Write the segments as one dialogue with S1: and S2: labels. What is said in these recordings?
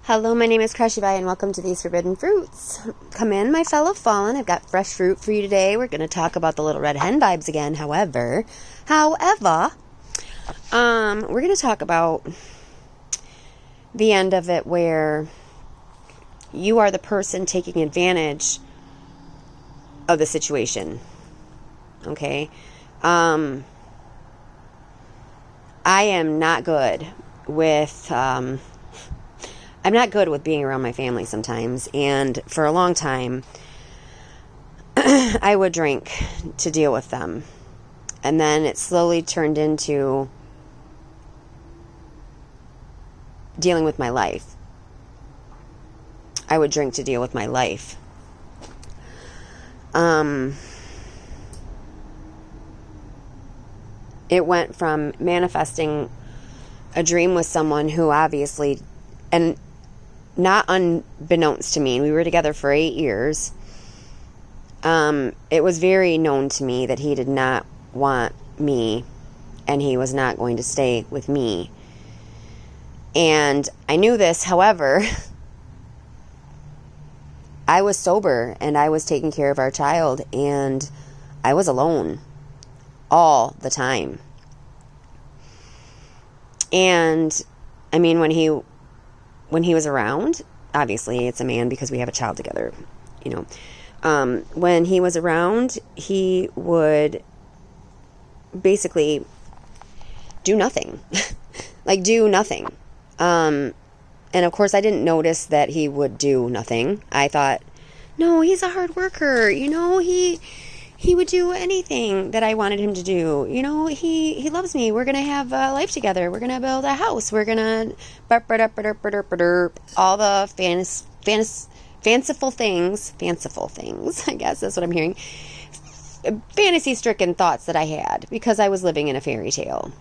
S1: Hello, my name is Crushy-Bye, and welcome to These Forbidden Fruits. Come in, my fellow fallen. I've got fresh fruit for you today. We're going to talk about the little red hen vibes again. However, we're going to talk about the end of it where you are the person taking advantage of the situation. Okay? I am not good with... I'm not good with being around my family sometimes, and for a long time, I would drink to deal with them, and then it slowly turned into dealing with my life. I would drink to deal with my life. It went from manifesting a dream with someone who obviously, and not unbeknownst to me, we were together for 8 years. It was very known to me that he did not want me, and he was not going to stay with me. And I knew this, however, I was sober, and I was taking care of our child, and I was alone all the time. And, I mean, when he was around, obviously it's a man because we have a child together, you know. When he was around, he would basically do nothing. Like, do nothing. And of course I didn't notice that he would do nothing. I thought, no, he's a hard worker. You know, he would do anything that I wanted him to do. You know, he loves me. We're going to have a life together. We're going to build a house. We're going to... all the fanciful things, I guess that's what I'm hearing. Fantasy-stricken thoughts that I had because I was living in a fairy tale.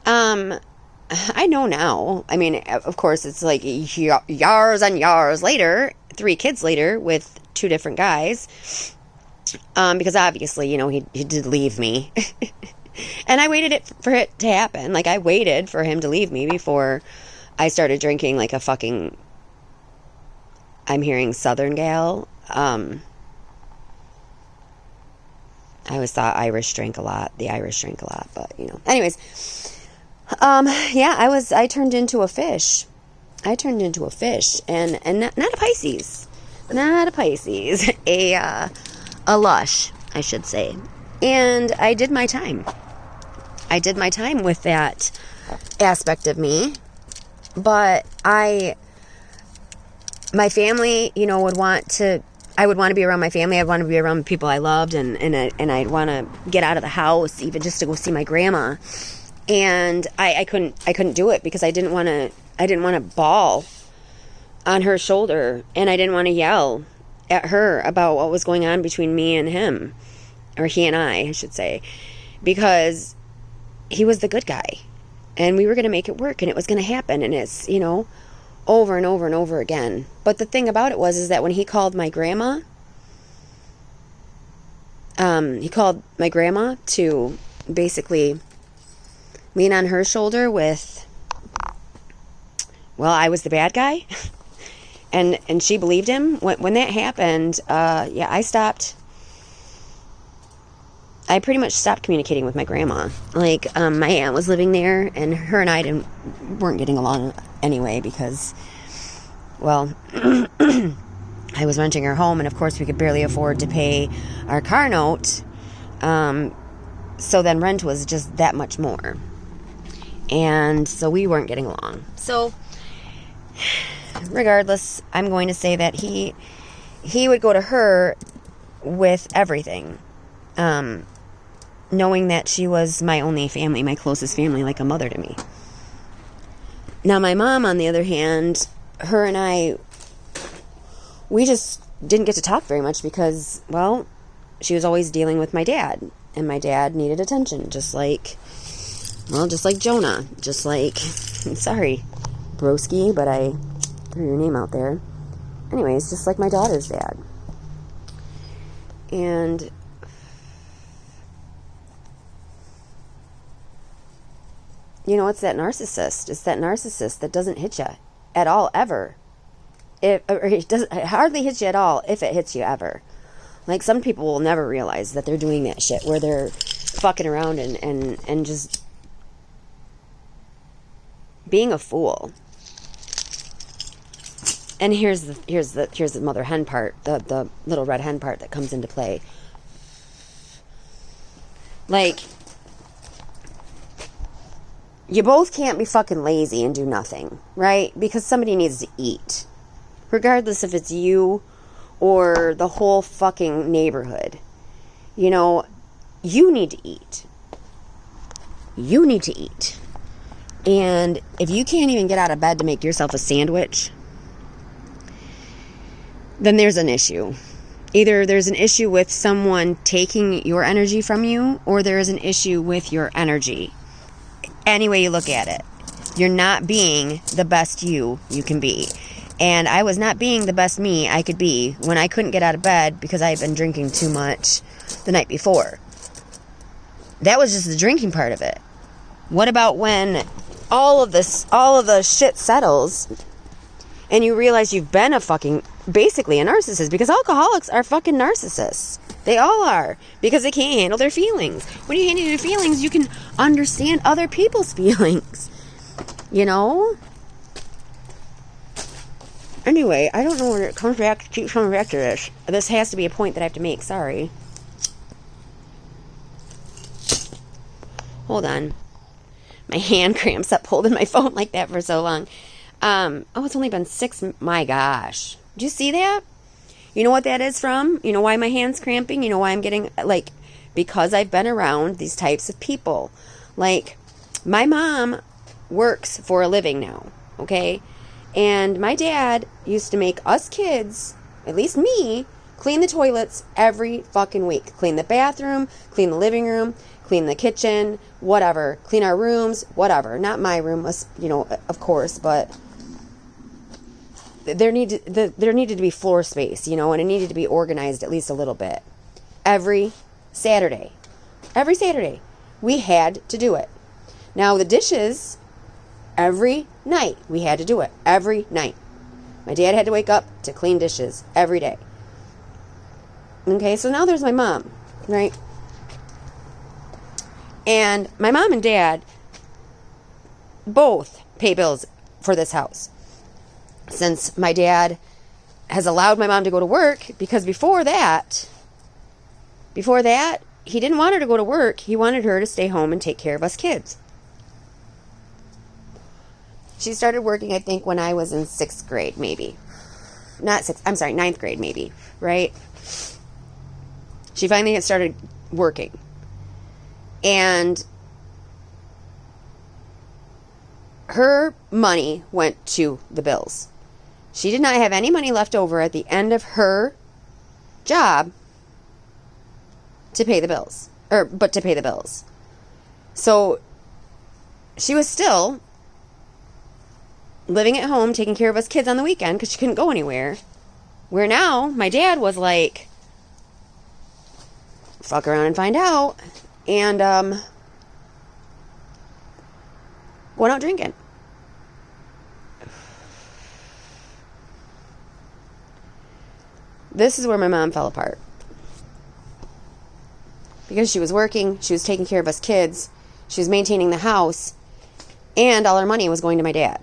S1: I know now. I mean, of course, it's like years and years later, 3 kids later with 2 different guys, because obviously, you know, he did leave me. And I waited for it to happen. Like, I waited for him to leave me before I started drinking like a fucking, I'm hearing Southern gal. I always thought the Irish drank a lot, but, you know. Anyways, yeah, I turned into a fish. And not a Pisces. Not a Pisces. A lush, I should say. And I did my time. With that aspect of me. But my family, you know, I would want to be around my family. I'd want to be around people I loved, and I'd want to get out of the house, even just to go see my grandma. And I couldn't do it because I didn't want to bawl on her shoulder, and I didn't want to yell at her about what was going on between me and him, or he and I should say, because he was the good guy, and we were going to make it work, and it was going to happen, and it's, you know, over and over and over again. But the thing about it is that when he called my grandma, to basically lean on her shoulder with, well, I was the bad guy. And she believed him. When that happened, yeah, I pretty much stopped communicating with my grandma. Like, my aunt was living there, and her and I weren't getting along anyway because, well, I was renting her home, and of course we could barely afford to pay our car note. So then rent was just that much more. And so we weren't getting along. So regardless, I'm going to say that he would go to her with everything, knowing that she was my only family, my closest family, like a mother to me. Now, my mom, on the other hand, her and I, we just didn't get to talk very much because, well, she was always dealing with my dad, and my dad needed attention, just like Jonah, just like, sorry, broski, but I threw your name out there. Anyways, just like my daughter's dad. And it's that narcissist. It's that narcissist that doesn't hit you at all, ever. It hardly hits you at all if it hits you ever. Like, some people will never realize that they're doing that shit where they're fucking around and just being a fool. And here's the mother hen part, the little red hen part that comes into play. Like, you both can't be fucking lazy and do nothing, right? Because somebody needs to eat. Regardless if it's you or the whole fucking neighborhood. You need to eat. You need to eat. And if you can't even get out of bed to make yourself a sandwich, then there's an issue. Either there's an issue with someone taking your energy from you, or there is an issue with your energy. Any way you look at it, you're not being the best you can be. And I was not being the best me I could be when I couldn't get out of bed because I had been drinking too much the night before. That was just the drinking part of it. What about when all of the shit settles and you realize you've been basically a narcissist? Because alcoholics are fucking narcissists. They all are. Because they can't handle their feelings. When you handle your feelings, you can understand other people's feelings. Anyway, I don't know where it keeps coming back to this. This has to be a point that I have to make. Sorry. Hold on. My hand cramps up holding my phone like that for so long. It's only been 6. My gosh. Did you see that? You know what that is from? You know why my hand's cramping? You know why I'm getting, because I've been around these types of people. Like, my mom works for a living now, okay? And my dad used to make us kids, at least me, clean the toilets every fucking week. Clean the bathroom, clean the living room, clean the kitchen, whatever. Clean our rooms, whatever. Not my room, of course, but there needed to be floor space, and it needed to be organized at least a little bit. Every Saturday, we had to do it. Now, the dishes, every night, we had to do it. Every night. My dad had to wake up to clean dishes every day. Okay, so now there's my mom, right? And my mom and dad both pay bills for this house. Since my dad has allowed my mom to go to work, because before that, he didn't want her to go to work. He wanted her to stay home and take care of us kids. She started working, I think, when I was in 6th grade, maybe. Not 6th, I'm sorry, 9th grade, maybe, right? She finally started working. And her money went to the bills. She did not have any money left over at the end of her job to pay the bills. But to pay the bills. So she was still living at home, taking care of us kids on the weekend because she couldn't go anywhere. Where now, my dad was like, fuck around and find out. And going out drinking. This is where my mom fell apart. Because she was working, she was taking care of us kids, she was maintaining the house, and all her money was going to my dad.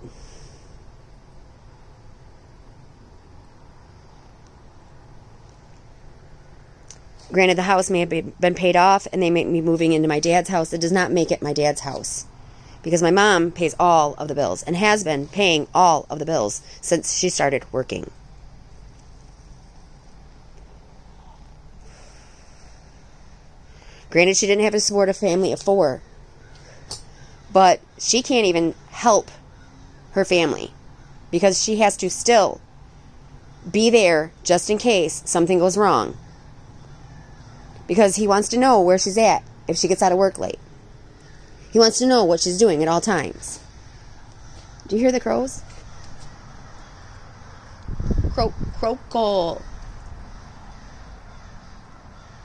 S1: Granted, the house may have been paid off, and they make me moving into my dad's house. It does not make it my dad's house. Because my mom pays all of the bills, and has been paying all of the bills since she started working. Granted, she didn't have to support a family of 4. But she can't even help her family. Because she has to still be there just in case something goes wrong. Because he wants to know where she's at if she gets out of work late. He wants to know what she's doing at all times. Do you hear the crows? Crow.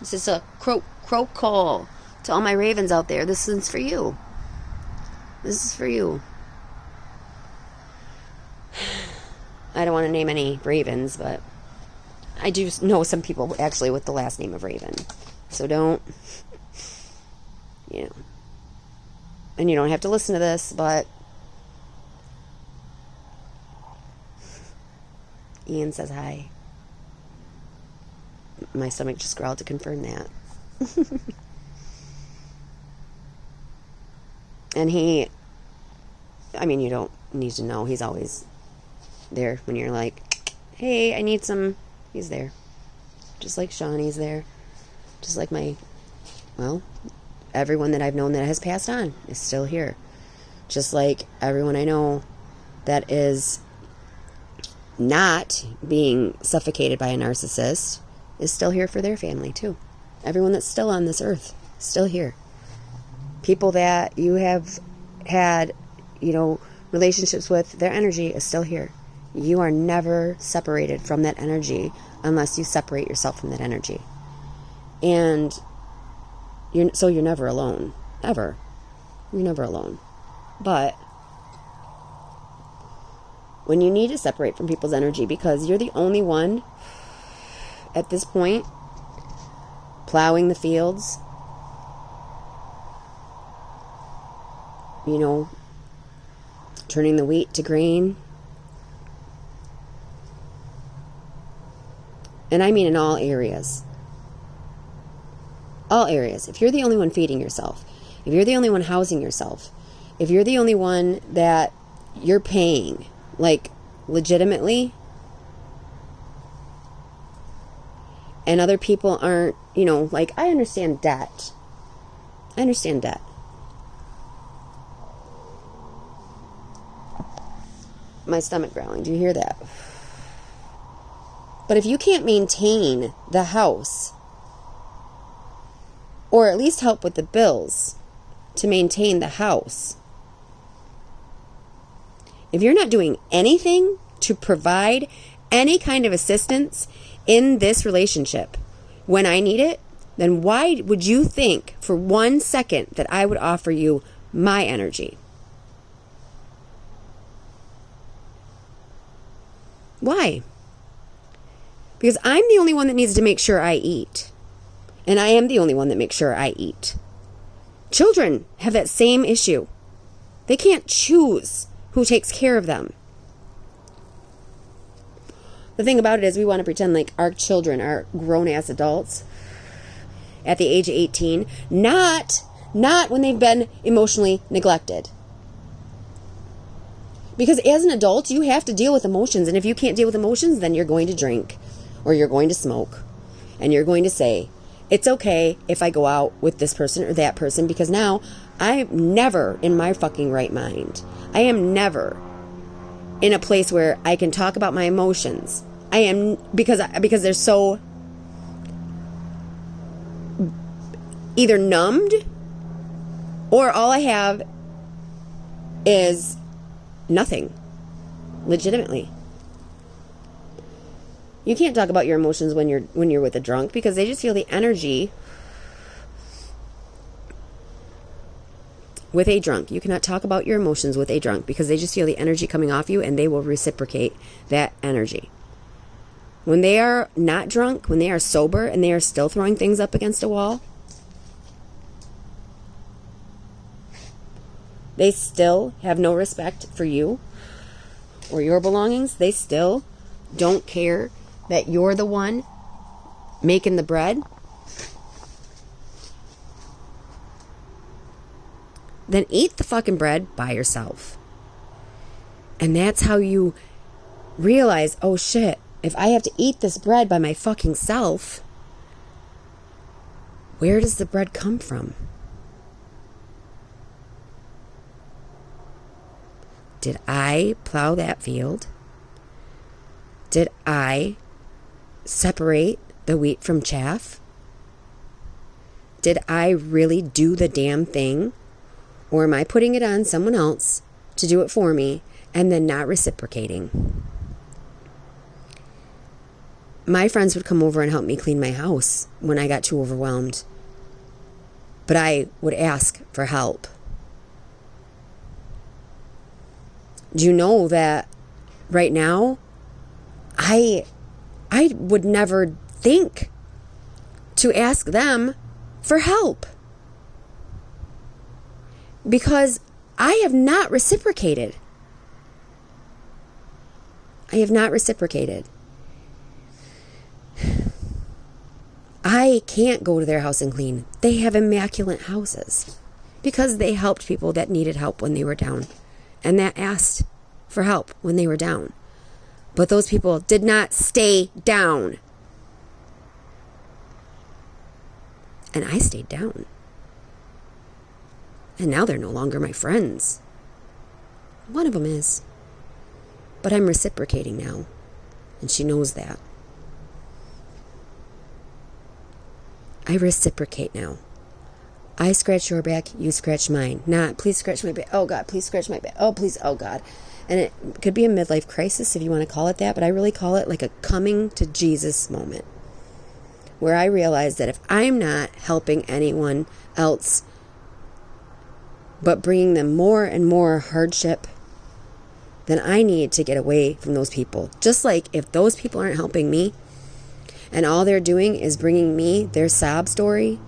S1: This is a crow call to all my ravens out there. This is for you. This is for you. I don't want to name any Ravens, but I do know some people actually with the last name of Raven. So don't, and you don't have to listen to this, but Ian says hi. My stomach just growled to confirm that. And you don't need to know. He's always there when you're like, hey, I need some. He's there. Just like Shawnee's there. Just like everyone that I've known that has passed on is still here. Just like everyone I know that is not being suffocated by a narcissist is still here for their family too. Everyone that's still on this earth is still here. People that you have had, relationships with, their energy is still here. You are never separated from that energy unless you separate yourself from that energy. And you're never alone. Ever. You're never alone. But when you need to separate from people's energy because you're the only one at this point plowing the fields, turning the wheat to grain. And I mean in all areas. All areas. If you're the only one feeding yourself, if you're the only one housing yourself, if you're the only one that you're paying, legitimately, and other people aren't, I understand debt. I understand debt. My stomach growling. Do you hear that? But if you can't maintain the house, or at least help with the bills to maintain the house, if you're not doing anything to provide any kind of assistance in this relationship when I need it, then why would you think for 1 second that I would offer you my energy? Why? Because I'm the only one that needs to make sure I eat. And I am the only one that makes sure I eat. Children have that same issue. They can't choose who takes care of them. The thing about it is we want to pretend like our children are grown-ass adults at the age of 18. Not when they've been emotionally neglected. Because as an adult, you have to deal with emotions. And if you can't deal with emotions, then you're going to drink. Or you're going to smoke. And you're going to say, it's okay if I go out with this person or that person. Because now, I'm never in my fucking right mind. I am never in a place where I can talk about my emotions. I am, because they're so either numbed, or all I have is nothing. Legitimately. You can't talk about your emotions when you're with a drunk, because they just feel the energy with a drunk. You cannot talk about your emotions with a drunk, because they just feel the energy coming off you and they will reciprocate that energy. When they are not drunk, when they are sober and they are still throwing things up against a wall, they still have no respect for you or your belongings. They still don't care that you're the one making the bread. Then eat the fucking bread by yourself. And that's how you realize, oh shit, if I have to eat this bread by my fucking self, where does the bread come from? Did I plow that field? Did I separate the wheat from chaff? Did I really do the damn thing? Or am I putting it on someone else to do it for me and then not reciprocating? My friends would come over and help me clean my house when I got too overwhelmed. But I would ask for help. Do you know that right now, I would never think to ask them for help, because I have not reciprocated. I have not reciprocated. I can't go to their house and clean. They have immaculate houses because they helped people that needed help when they were down and that asked for help when they were down. But those people did not stay down. And I stayed down. And now they're no longer my friends. One of them is. But I'm reciprocating now. And she knows that. I reciprocate now. I scratch your back, you scratch mine. Not, please scratch my back. Oh, God, please scratch my back. Oh, please, oh, God. And it could be a midlife crisis if you want to call it that, but I really call it like a coming to Jesus moment, where I realize that if I'm not helping anyone else, but bringing them more and more hardship, then I need to get away from those people. Just like if those people aren't helping me, and all they're doing is bringing me their sob story,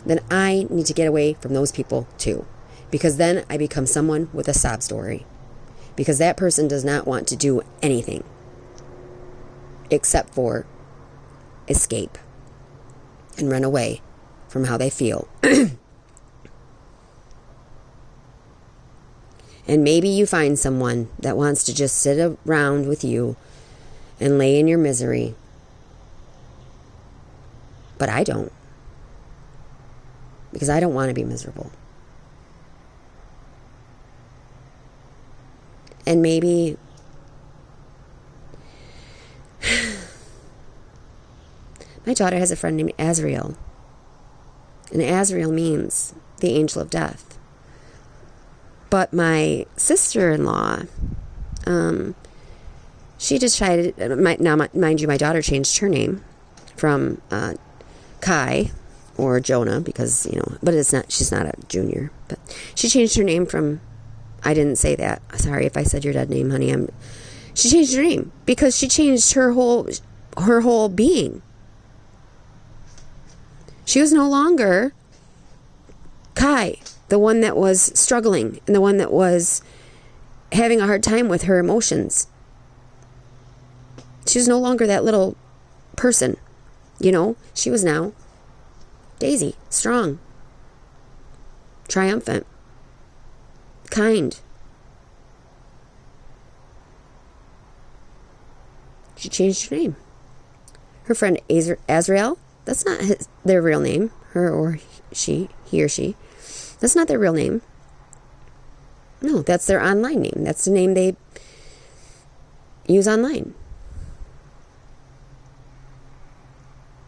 S1: then I need to get away from those people too. Because then I become someone with a sob story. Because that person does not want to do anything except for escape and run away from how they feel. And maybe you find someone that wants to just sit around with you and lay in your misery. But I don't. Because I don't want to be miserable. And maybe my daughter has a friend named Azrael. And Azrael means the angel of death. But my sister-in-law, she decided, now mind you, my daughter changed her name from Kai or Jonah because, but it's not, she's not a junior. But she changed her name from, I didn't say that. Sorry if I said your dead name, honey. She changed her name because she changed her whole being. She was no longer Kai, the one that was struggling and the one that was having a hard time with her emotions. She was no longer that little person, She was now Daisy, strong, triumphant, kind. She changed her name. Her friend Azrael, that's not their real name, her or he or she. That's not their real name. No, that's their online name. That's the name they use online.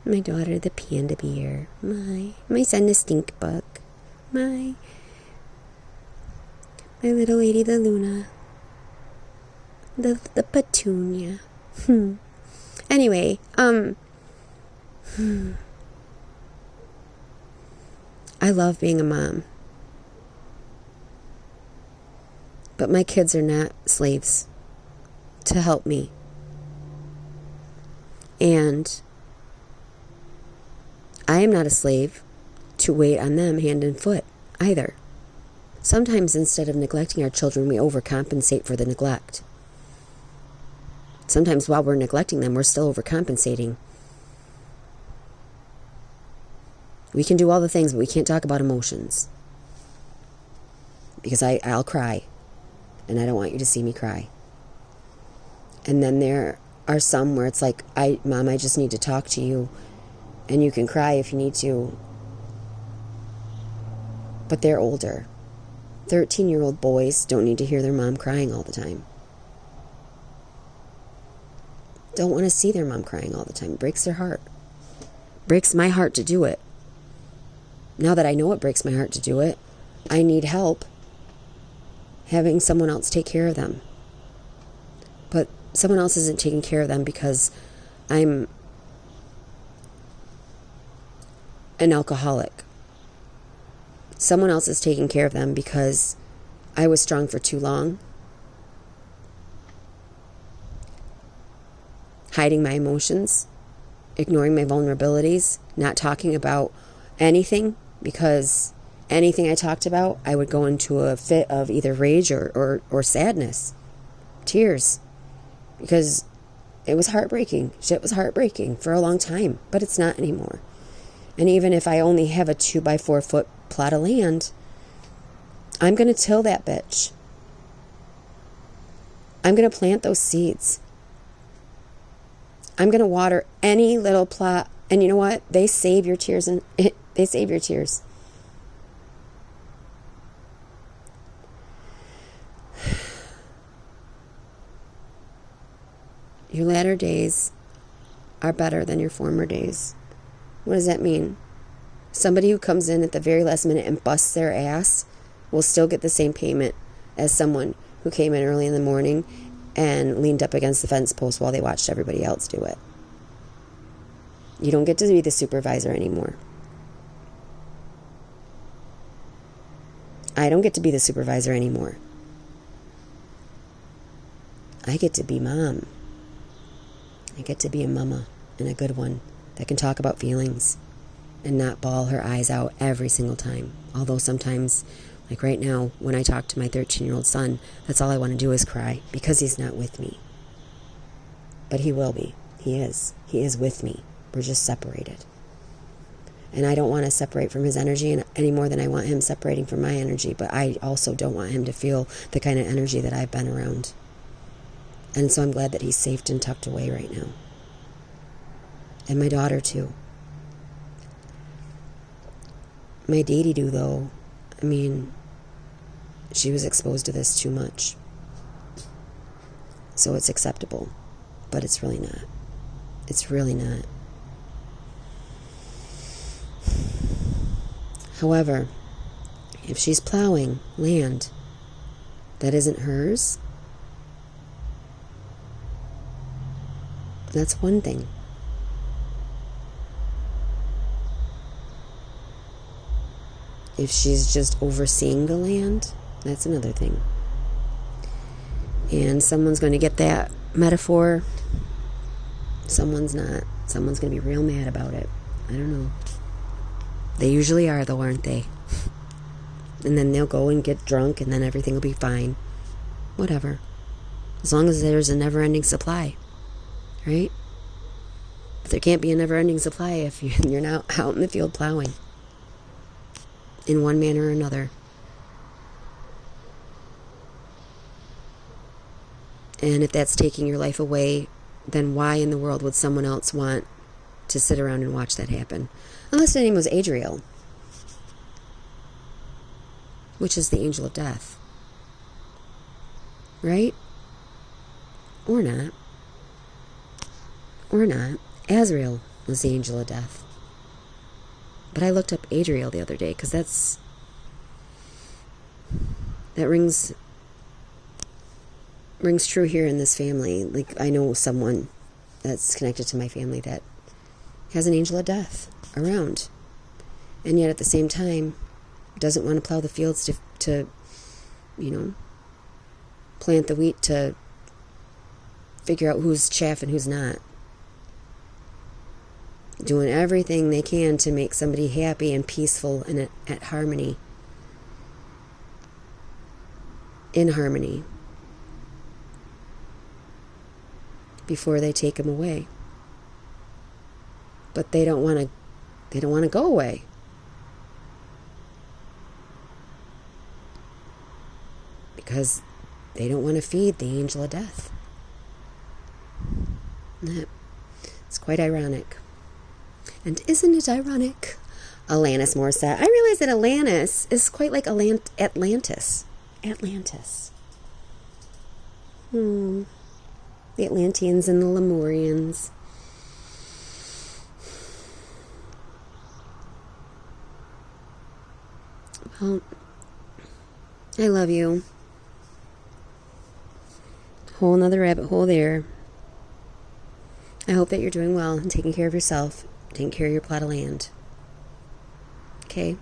S1: My daughter, the panda bear. My son, the stink bug. My little lady, the Luna. The petunia. Anyway, I love being a mom. But my kids are not slaves to help me. And I am not a slave to wait on them hand and foot either. Sometimes instead of neglecting our children, we overcompensate for the neglect. Sometimes while we're neglecting them, we're still overcompensating. We can do all the things, but we can't talk about emotions. Because I'll cry. And I don't want you to see me cry. And then there are some where it's like, Mom, I just need to talk to you. And you can cry if you need to. But they're older. 13-year-old boys don't need to hear their mom crying all the time. Don't want to see their mom crying all the time. It breaks their heart. Breaks my heart to do it. Now that I know it breaks my heart to do it, I need help having someone else take care of them. But someone else isn't taking care of them because I'm an alcoholic. Someone else is taking care of them because I was strong for too long, hiding my emotions, ignoring my vulnerabilities, not talking about anything, because anything I talked about, I would go into a fit of either rage or sadness, tears, because it was heartbreaking. Shit was heartbreaking for a long time, but it's not anymore. And even if I only have a 2x4 foot plot of land, I'm going to till that bitch. I'm going to plant those seeds. I'm going to water any little plot. And you know what? They save your tears, and they save your tears. Your latter days are better than your former days. What does that mean? Somebody who comes in at the very last minute and busts their ass will still get the same payment as someone who came in early in the morning and leaned up against the fence post while they watched everybody else do it. You don't get to be the supervisor anymore. I don't get to be the supervisor anymore. I get to be mom. I get to be a mama, and a good one, that can talk about feelings and not bawl her eyes out every single time. Although sometimes, like right now, when I talk to my 13-year-old son, that's all I want to do is cry because he's not with me. But he will be. He is. He is with me. We're just separated. And I don't want to separate from his energy any more than I want him separating from my energy. But I also don't want him to feel the kind of energy that I've been around. And so I'm glad that he's safe and tucked away right now. And my daughter, too. My daddy-do, though, I mean, she was exposed to this too much. So it's acceptable. But it's really not. It's really not. However, if she's plowing land that isn't hers, that's one thing. If she's just overseeing the land, that's another thing. And someone's going to get that metaphor. Someone's not. Someone's going to be real mad about it. I don't know. They usually are, though, aren't they? And then they'll go and get drunk, and then everything will be fine. Whatever. As long as there's a never-ending supply. Right? But there can't be a never-ending supply if you're not out in the field plowing. In one manner or another. And if that's taking your life away, then why in the world would someone else want to sit around and watch that happen? Unless the name was Adriel, which is the angel of death. Right? Or not. Or not. Azrael was the angel of death. But I looked up Adriel the other day because that rings true here in this family. Like, I know someone that's connected to my family that has an angel of death around, and yet at the same time doesn't want to plow the fields to plant the wheat to figure out who's chaff and who's not. Doing everything they can to make somebody happy and peaceful and at harmony. In harmony. Before they take them away. But they don't want to go away. Because they don't want to feed the angel of death. It's quite ironic. And isn't it ironic? Alanis Morisette. I realize that Alanis is quite like Atlantis. Atlantis. The Atlanteans and the Lemurians. Well, I love you. Whole nother rabbit hole there. I hope that you're doing well and taking care of yourself, taking care of your plot of land. Okay?